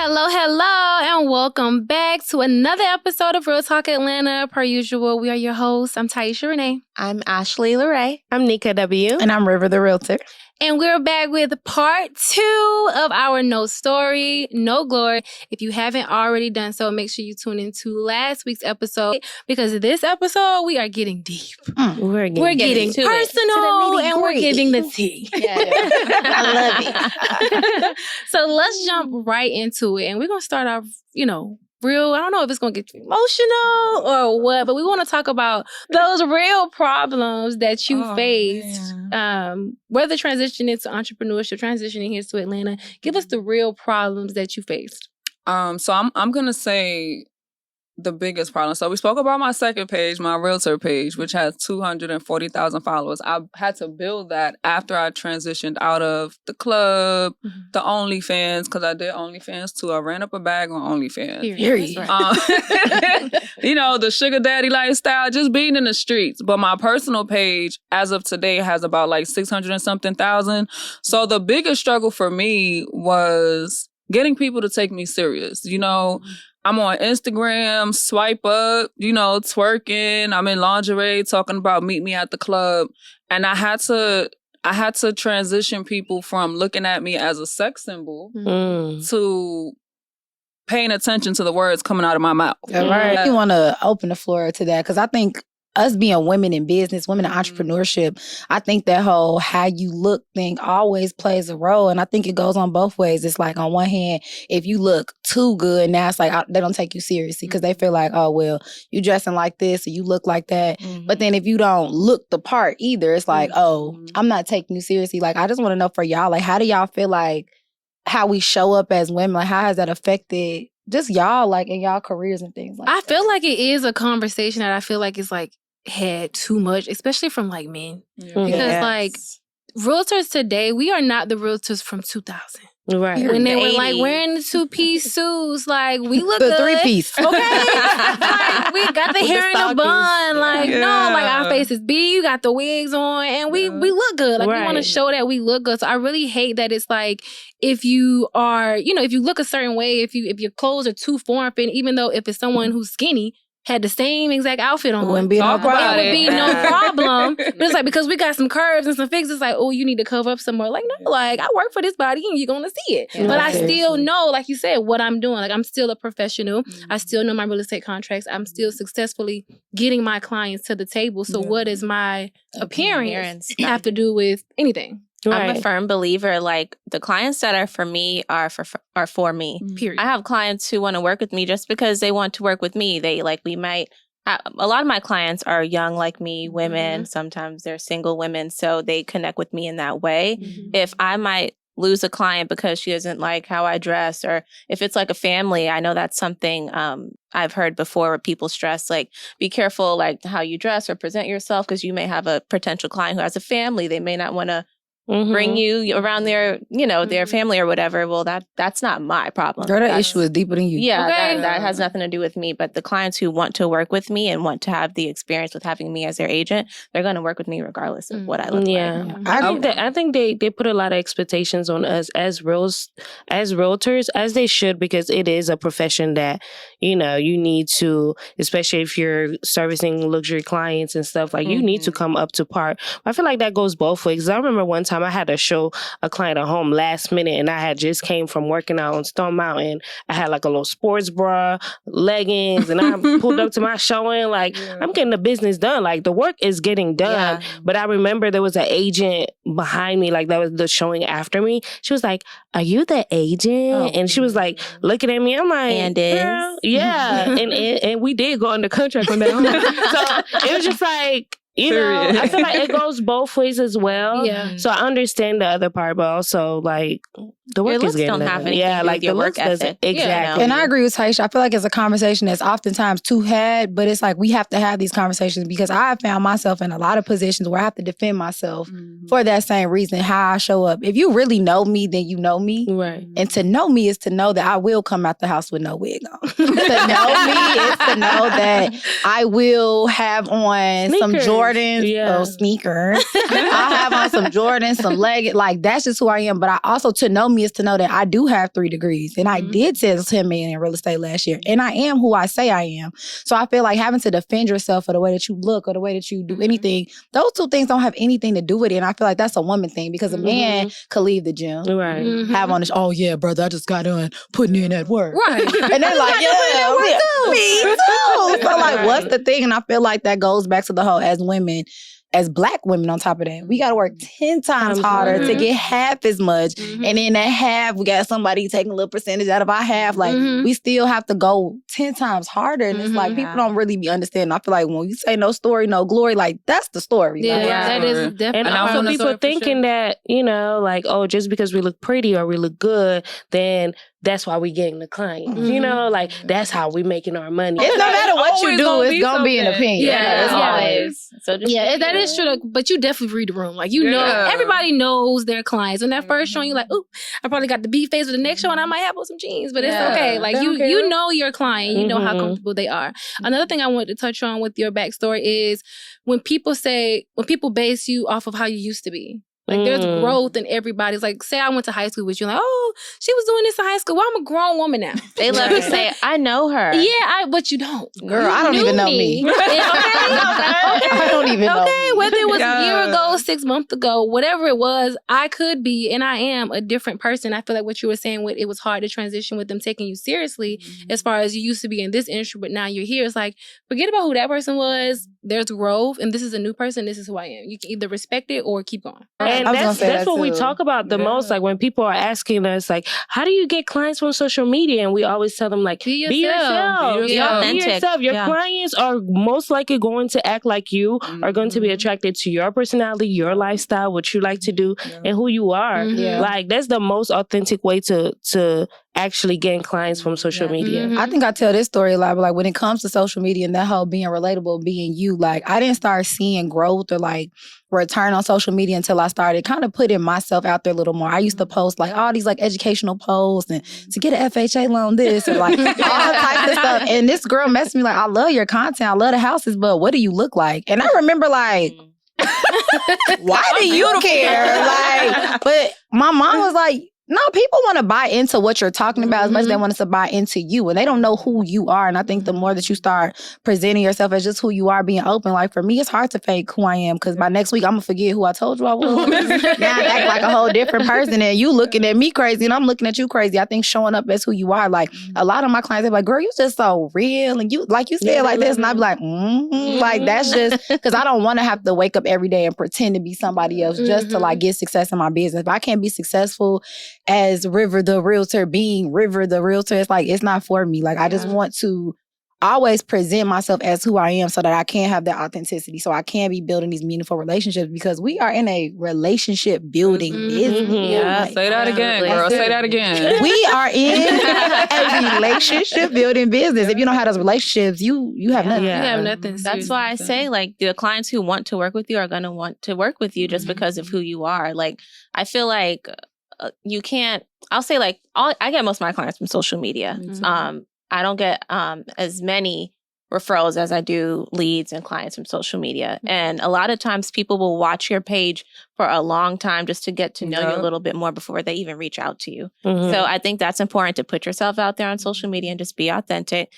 Hello, and welcome back to another episode of Real Talk Atlanta. Per usual, we are your hosts. I'm Tiesha Renee. I'm Ashley LeRae. I'm Neika W. And I'm River the Realtor. And we're back with part 2 of our No Story, No Glory. If you haven't already done so, make sure you tune into last week's episode because this episode, we are getting deep. We're getting personal and we're giving the tea. I love it. So let's jump right into it. And we're going to start off, real, I don't know if it's going to get emotional or what, but we want to talk about those real problems that you faced, whether transitioning to entrepreneurship, transitioning here to Atlanta. Give us the real problems that you faced. So I'm going to say the biggest problem. So we spoke about my second page, my realtor page, which has 240,000 followers. I had to build that after I transitioned out of the club, the OnlyFans, because I did OnlyFans too. I ran up a bag on OnlyFans. Period. The sugar daddy lifestyle, just being in the streets. But my personal page, as of today, has about like 600 and something thousand. So the biggest struggle for me was getting people to take me serious. I'm on Instagram, swipe up, twerking. I'm in lingerie talking about meet me at the club. And I had to transition people from looking at me as a sex symbol to paying attention to the words coming out of my mouth. All right. I want to open the floor to that because I think us being women in business, women in entrepreneurship, I think that whole how you look thing always plays a role. And I think it goes on both ways. It's like on one hand, if you look too good, now it's like they don't take you seriously because they feel like, oh, well, you dressing like this or you look like that. But then if you don't look the part either, it's like, oh, I'm not taking you seriously. Like, I just want to know for y'all, like, how do y'all feel like how we show up as women? Like, how has that affected just y'all, like, in y'all careers and things like that? I feel like it is a conversation that I feel like is like, had too much, especially from like men. Because like realtors today, we are not the realtors from 2000. Right. When they were like wearing the 2-piece suits, like we look the good. 3-piece. Okay. Like we got the hair in a bun. Like no, like our faces big, you got the wigs on, and we look good. Like we want to show that we look good. So I really hate that it's like if you are, if you look a certain way, if your clothes are too form-fitting, even though if it's someone who's skinny, had the same exact outfit on. It wouldn't be no problem. It would be no problem. But it's like, because we got some curves and some fixes, it's like, oh, you need to cover up some more. Like, no, like, I work for this body and you're going to see it. But I still know, like you said, what I'm doing. Like, I'm still a professional. I still know my real estate contracts. I'm still successfully getting my clients to the table. So what does my appearance have to do with anything? Right. I'm a firm believer, like, the clients that are for me are for me. Period. I have clients who want to work with me just because they want to work with me. A lot of my clients are young like me, women. Sometimes they're single women, so they connect with me in that way. If I might lose a client because she doesn't like how I dress, or if it's like a family, I know that's something I've heard before where people stress, like, be careful like how you dress or present yourself because you may have a potential client who has a family. They may not want to bring you around their, their family or whatever. Well, that's not my problem. Girl, that issue is deeper than you. Yeah, that has nothing to do with me. But the clients who want to work with me and want to have the experience with having me as their agent, they're going to work with me regardless of what I look like. I think they put a lot of expectations on us as realtors, as they should, because it is a profession that, you need to, especially if you're servicing luxury clients and stuff, like you need to come up to par. I feel like that goes both ways. I remember one time I had to show a client a home last minute, and I had just came from working out on Stone Mountain. I had like a little sports bra, leggings, and I pulled up to my showing. Like, I'm getting the business done. Like, the work is getting done. Yeah. But I remember there was an agent behind me, like that was the showing after me. She was like, "Are you the agent?" And she was like looking at me. I'm like, "And girl, yeah." and we did go under contract on that. So it was just like, I feel like it goes both ways as well. Yeah. So I understand the other part, but also like the work is getting don't have anything to do with your work ethic. Exactly. And I agree with Tiesha. I feel like it's a conversation that's oftentimes too had, but it's like we have to have these conversations because I have found myself in a lot of positions where I have to defend myself for that same reason, how I show up. If you really know me, then you know me. Right. And to know me is to know that I will come out the house with no wig on. To know me is to know that I will have on some Jordans, sneakers. I'll have on some Jordans, some leggings. Like, that's just who I am. But I also, to know me me is to know that I do have 3 degrees and I did sell $10 million in real estate last year and I am who I say I am. So I feel like having to defend yourself for the way that you look or the way that you do anything, those 2 things don't have anything to do with it. And I feel like that's a woman thing because a man could leave the gym, have on this, oh yeah, brother, I just got done putting in that work. Right. And they're like, yeah, me too. So like, what's the thing? And I feel like that goes back to the whole as women, as Black women on top of that, we got to work 10 times harder to get half as much. And in that half, we got somebody taking a little percentage out of our half. Like, we still have to go 10 times harder. And it's like, people don't really be understanding. I feel like when you say no story, no glory, like, that's the story. Yeah, like, that is definitely. And also people thinking that, you know, like, oh, just because we look pretty or we look good, then that's why we getting the clients. You know, like, that's how we making our money. It's no matter what you do, it's going to be an opinion. Yeah, it's always. So just that is true. But you definitely read the room. Like, you know, everybody knows their clients. When that first show, you're like, ooh, I probably got the B face with the next show and I might have on some jeans. But it's okay. Like, you know your client. You know how comfortable they are. Another thing I wanted to touch on with your backstory is when people base you off of how you used to be. Like, there's growth in everybody's. Like, say I went to high school with you. Like, oh, she was doing this in high school. Well, I'm a grown woman now. They love to say, I know her. Yeah, but you don't. Girl, I don't even know me. I don't even know. Okay, whether it was a year ago, 6 months ago, whatever it was, I could be, and I am a different person. I feel like what you were saying, it was hard to transition with them taking you seriously as far as you used to be in this industry, but now you're here. It's like, forget about who that person was. There's growth, and this is a new person. This is who I am. You can either respect it or keep going. And that's what we talk about the most. Like, when people are asking us, like, how do you get clients from social media? And we always tell them, like, be yourself. Be authentic. Your clients are most likely going to act like you, are going to be attracted to your personality, your lifestyle, what you like to do, and who you are. Like, that's the most authentic way to actually getting clients from social media. I think I tell this story a lot, but like when it comes to social media and that whole being relatable, being you, like I didn't start seeing growth or like return on social media until I started kind of putting myself out there a little more. I used to post like all these like educational posts and to get an FHA loan this and like all types of stuff. And this girl messaged me like, I love your content, I love the houses, but what do you look like? And I remember like, why do you care? Like, but my mom was like, no, people want to buy into what you're talking about as much as they want us to buy into you. And they don't know who you are. And I think the more that you start presenting yourself as just who you are, being open, like for me, it's hard to fake who I am because by next week, I'm going to forget who I told you I was. Now I act like a whole different person and you looking at me crazy and I'm looking at you crazy. I think showing up as who you are, like a lot of my clients, they're like, girl, you just so real. And you, like you said like this. And I'd be like, like that's just, because I don't want to have to wake up every day and pretend to be somebody else just to like get success in my business. If I can't be successful as River the Realtor, being River the Realtor, it's like, it's not for me. Like, I just want to always present myself as who I am so that I can have that authenticity, so I can be building these meaningful relationships because we are in a relationship building business. Yeah, say that again, girl. Say that again. We are in a relationship building business. If you don't have those relationships, you have nothing. You have nothing. That's why I say, like, the clients who want to work with you are going to want to work with you just because of who you are. Like, I feel like you can't, I'll say like, I get most of my clients from social media. I don't get as many referrals as I do leads and clients from social media. And a lot of times people will watch your page for a long time just to get to know you a little bit more before they even reach out to you. So I think that's important to put yourself out there on social media and just be authentic.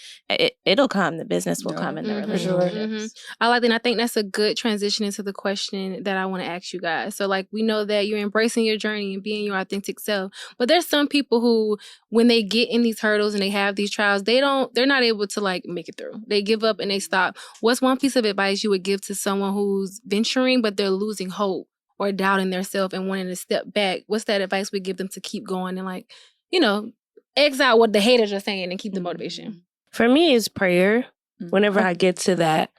It'll come. The business will come in the relationships. I like that. And I think that's a good transition into the question that I want to ask you guys. So like, we know that you're embracing your journey and being your authentic self, but there's some people who, when they get in these hurdles and they have these trials, they're not able to like make it through. They give up and they stop. What's one piece of advice you would give to someone who's venturing, but they're losing hope or doubting themselves and wanting to step back? What's that advice we give them to keep going and like, you know, exile what the haters are saying and keep the motivation? For me, it's prayer. Whenever I get to that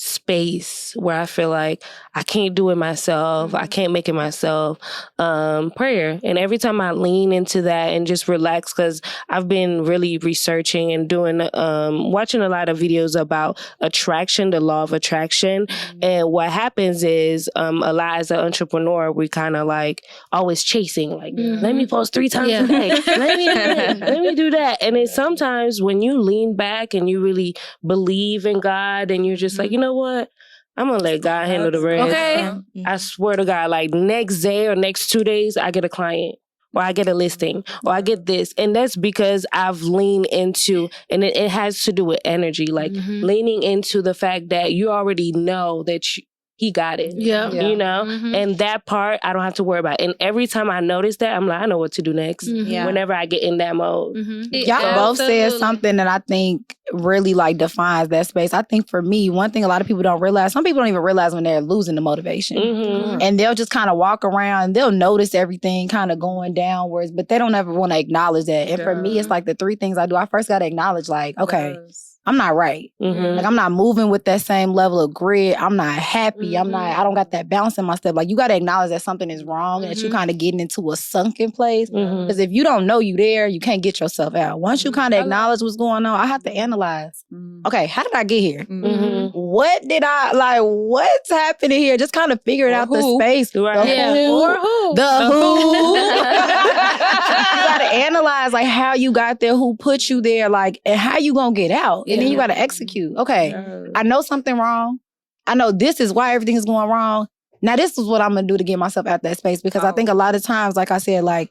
space where I feel like I can't do it myself, I can't make it myself, prayer. And every time I lean into that and just relax, because I've been really researching and doing, watching a lot of videos about attraction, the law of attraction. And what happens is a lot as an entrepreneur, we kind of like always chasing, like, let me post 3 times a day. Let me do that. And then sometimes when you lean back and you really believe in God and you're just like, you know what? I'm gonna let God handle the rest. Okay. I swear to God, like next day or next 2 days, I get a client. Or I get a listing, or I get this. And that's because I've leaned into, and it has to do with energy, like leaning into the fact that you already know that he got it. Yeah. You know? And that part, I don't have to worry about. And every time I notice that, I'm like, I know what to do next. Whenever I get in that mode. Y'all both said something that I think really like defines that space. I think for me, one thing a lot of people don't realize, some people don't even realize when they're losing the motivation. And they'll just kind of walk around, they'll notice everything kind of going downwards, but they don't ever want to acknowledge that. And for me, it's like the 3 things I do. I first got to acknowledge like, okay, I'm not right. Like I'm not moving with that same level of grit. I'm not happy. I don't got that bounce in my step. Like you got to acknowledge that something is wrong and that you kind of getting into a sunken place. Because if you don't know you there, you can't get yourself out. Once you kind of acknowledge what's going on, I have to analyze. Okay, how did I get here? What did what's happening here? Just kind of figure it out the space. Or who? The who. You got to analyze like how you got there, who put you there, like, and how you gonna get out. And then you got to execute. Okay, I know something wrong. I know this is why everything is going wrong. Now this is what I'm gonna do to get myself out that space, because I think a lot of times, like I said, like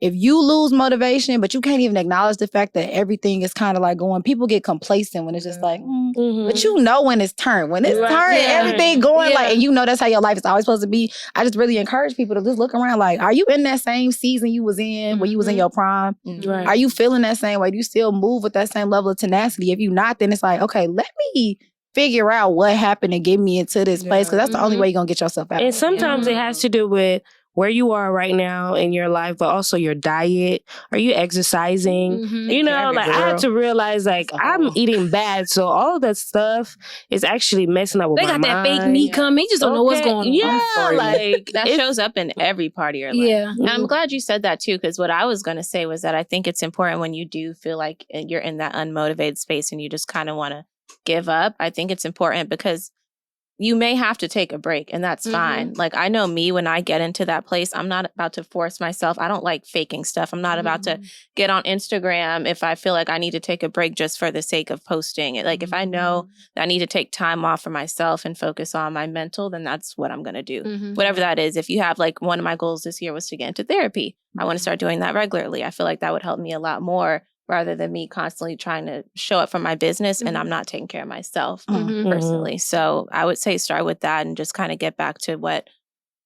if you lose motivation, but you can't even acknowledge the fact that everything is kind of like going, people get complacent when it's just like, but you know when it's turned. When it's turned, everything going like, and you know that's how your life is always supposed to be. I just really encourage people to just look around like, are you in that same season you was in when you was in your prime? Are you feeling that same way? Do you still move with that same level of tenacity? If you not, then it's like, okay, let me figure out what happened and get me into this place, because that's the only way you're going to get yourself out. And sometimes it has to do with where you are right now in your life, but also your diet. Are you exercising? You know, like I had to realize like I'm eating bad. So all of that stuff is actually messing up with my mind. They got that fake meat coming. You just don't know what's going on. Yeah, like that shows up in every part of your life. Yeah. And I'm glad you said that too, because what I was going to say was that I think it's important when you do feel like you're in that unmotivated space and you just kind of want to give up. I think it's important because you may have to take a break, and that's fine. Like, I know me, when I get into that place, I'm not about to force myself. I don't like faking stuff. I'm not about to get on Instagram if I feel like I need to take a break just for the sake of posting it. Like, if I know that I need to take time off for myself and focus on my mental, then that's what I'm going to do. Whatever that is. If you have, like, one of my goals this year was to get into therapy. I want to start doing that regularly. I feel like that would help me a lot more, rather than me constantly trying to show up for my business and I'm not taking care of myself personally. So I would say start with that and just kind of get back to what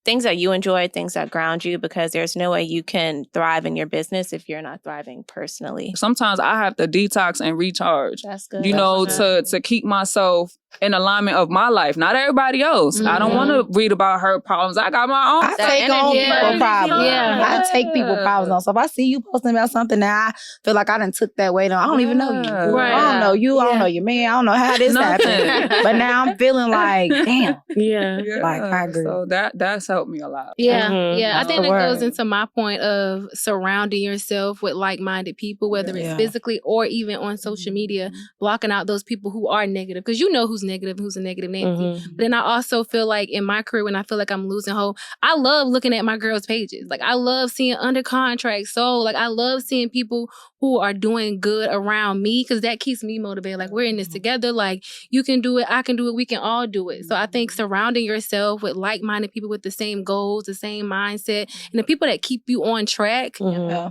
things that you enjoy, things that ground you, because there's no way you can thrive in your business if you're not thriving personally. Sometimes I have to detox and recharge. That's good. You know, to keep myself in alignment of my life, not everybody else. I don't want to read about her problems. I got my own. I take on people's problems. I take people's problems on. So if I see you posting about something that I feel like I done took that weight on, I don't even know you. Right. I don't know you. I don't know your man. I don't know how this happened. But now I'm feeling like, damn. Like, I agree. So that's helped me a lot. I think that goes into my point of surrounding yourself with like-minded people, whether it's physically or even on social media, blocking out those people who are negative, because you know who's negative and who's a negative Nancy. But then I also feel like in my career, when I feel like I'm losing hope, I love looking at my girls' pages. Like, I love seeing under contract. So like, I love seeing people who are doing good around me, because that keeps me motivated. Like, we're in this together. Like, you can do it, I can do it, we can all do it. So I think surrounding yourself with like-minded people with the same goals, the same mindset, and the people that keep you on track,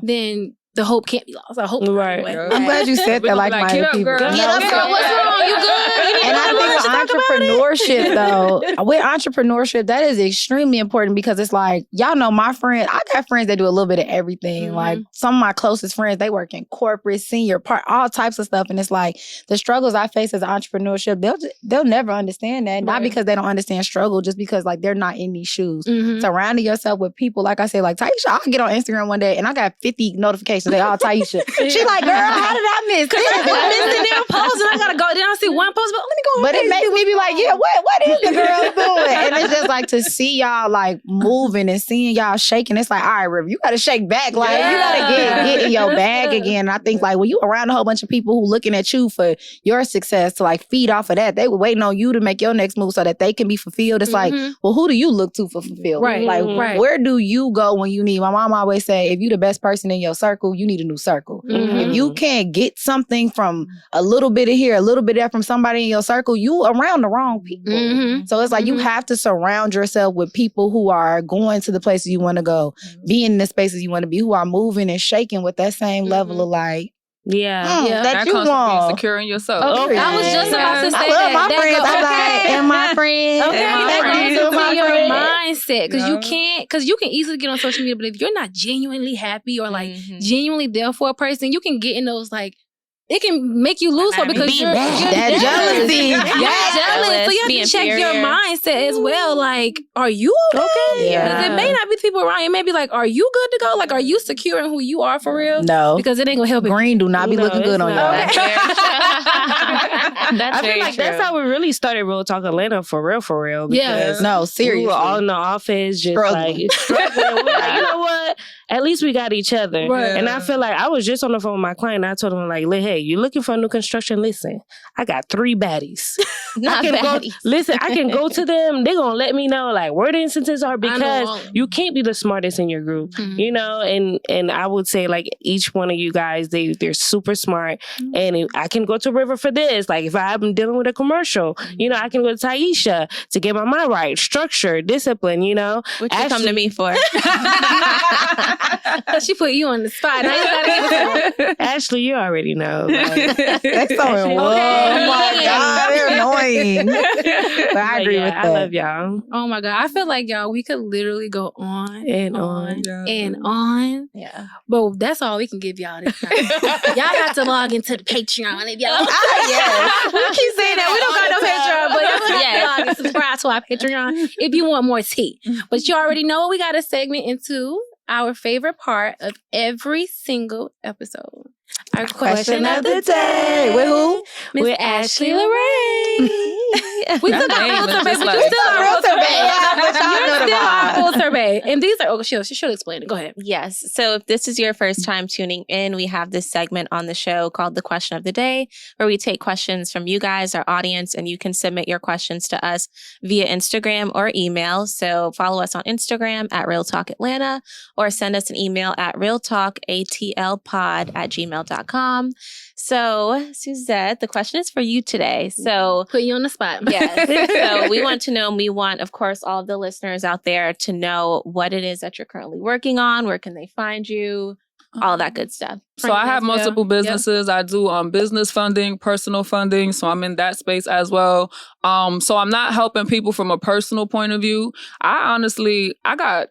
then the hope can't be lost. I hope. Right. I'm glad you said that, like-minded people. Get up, girl. What's wrong? You good? And I think entrepreneurship, though, with entrepreneurship, that is extremely important, because it's like, y'all know my friends, I got friends that do a little bit of everything. Like, some of my closest friends, they work in corporate, senior part, all types of stuff. And it's like, the struggles I face as entrepreneurship, they'll never understand that. Not because they don't understand struggle, just because like they're not in these shoes. Surrounding yourself with people, like I said, like Tiesha, I'll get on Instagram one day and I got 50 notifications. They all Tiesha. She like, girl, how did I miss this? I missed the damn post and I gotta go. Then I see one post, but let me go. But it makes me be like, yeah, what is the girl doing? And it's just like to see y'all like moving and seeing y'all shaking. It's like, all right, River, you gotta shake back. Like, you gotta get in your bag again. And I think like when you around a whole bunch of people who looking at you for your success to like feed off of that, they were waiting on you to make your next move so that they can be fulfilled. It's like, well, who do you look to for fulfillment? Right. Like, where do you go when you need? My mom always say, if you the best person in your circle, you need a new circle. Mhm. If you can't get something from a little bit of here, a little bit of that from somebody in your circle, you around the wrong people. Mhm. So it's like you have to surround yourself with people who are going to the places you want to go, being in the spaces you want to be, who are moving and shaking with that same level of like, Yeah. that you comes from being want. secure in yourself. Okay. I was just about to say I love my that. friends. I'm like, and my friends. Okay, and my that friends, goes and my into your friends. mindset because Yeah. you can easily get on social media, but if you're not genuinely happy or like genuinely there for a person, you can get in those like. It can make you lose hope because you're that jealousy. You're jealous. So you have to check your mindset as well. Like, are you okay? Yeah. Because it may not be the people around you. It may be like, are you good to go? Like, are you secure in who you are for real? No. Because it ain't gonna help you. Green do not be looking good on y'all. I feel like that's how we really started Real Talk Atlanta for real. Because No, seriously. we were all in the office just struggling. We're like, you know what? At least we got each other. Right. And I feel like I was just on the phone with my client. And I told him like, hey, you looking for a new construction? Listen, I got 3 baddies. Not baddies. I can go to them. They're going to let me know like where the instances are because you can't be the smartest in your group, you know? And I would say like each one of you guys, they're super smart. And I can go to River for this. Like if I'm dealing with a commercial, you know, I can go to Tiesha to get my mind right, structure, discipline, you know? What you come to me for? She put you on the spot. Now you gotta give it to Ashley, you already know. Like, That's so oh my God, they're annoying. But I agree with that. I love y'all. Oh my God. I feel like y'all, we could literally go on And on. and on. Yeah. But that's all we can give y'all this time. Y'all have to log into the Patreon if y'all. Yes. We keep saying that. We don't got no Patreon, but y'all have to log and subscribe to our Patreon if you want more tea. But you already know we got a segment into our favorite part of every single episode. Our question of the day. With who? Miss Ashley Lorraine. We still got full survey, but you still Real our full survey. survey. You're still our full survey. And these are, she'll explain it. Go ahead. Yes. So if this is your first time tuning in, we have this segment on the show called The Question of the Day, where we take questions from you guys, our audience, and you can submit your questions to us via Instagram or email. So follow us on Instagram at Real Talk Atlanta or send us an email at realtalkatlpod@gmail.com. So, Suzette, the question is for you today. So, Put you on the spot. yes. So we want to know, and we want, of course, all of the listeners out there to know what it is that you're currently working on. Where can they find you? All that good stuff. So I have multiple businesses. Yep. I do business funding, personal funding. So I'm in that space as well. So I'm not helping people from a personal point of view. I got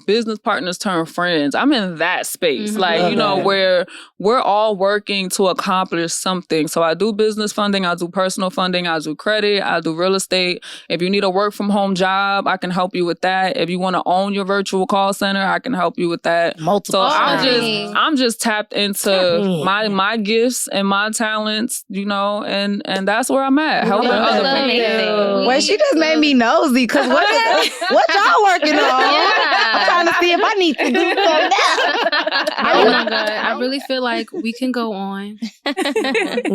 business partners turn friends. I'm in that space. Like, you know, where we're all working to accomplish something. So I do business funding, I do personal funding, I do credit, I do real estate. If you need a work from home job, I can help you with that. If you want to own your virtual call center, I can help you with that. Multiple. So I'm just tapped into my gifts and my talents, you know, and that's where I'm at. Helping other people. Well, she just made me nosy because what y'all working on? I'm trying to see if I need to do something now. Oh my God. I really feel like we can go on.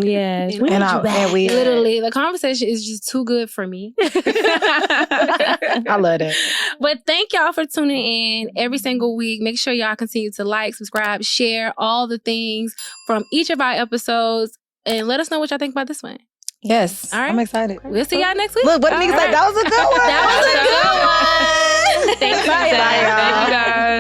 Yes. And we literally, the conversation is just too good for me. I love that. But thank y'all for tuning in every single week. Make sure y'all continue to like, subscribe, share all the things from each of our episodes. And let us know what y'all think about this one. Yes. All right. I'm excited. We'll see y'all next week. Look, what Neika said, that was a good one. That was a good one. Thanks, Bye, y'all. Thank you guys.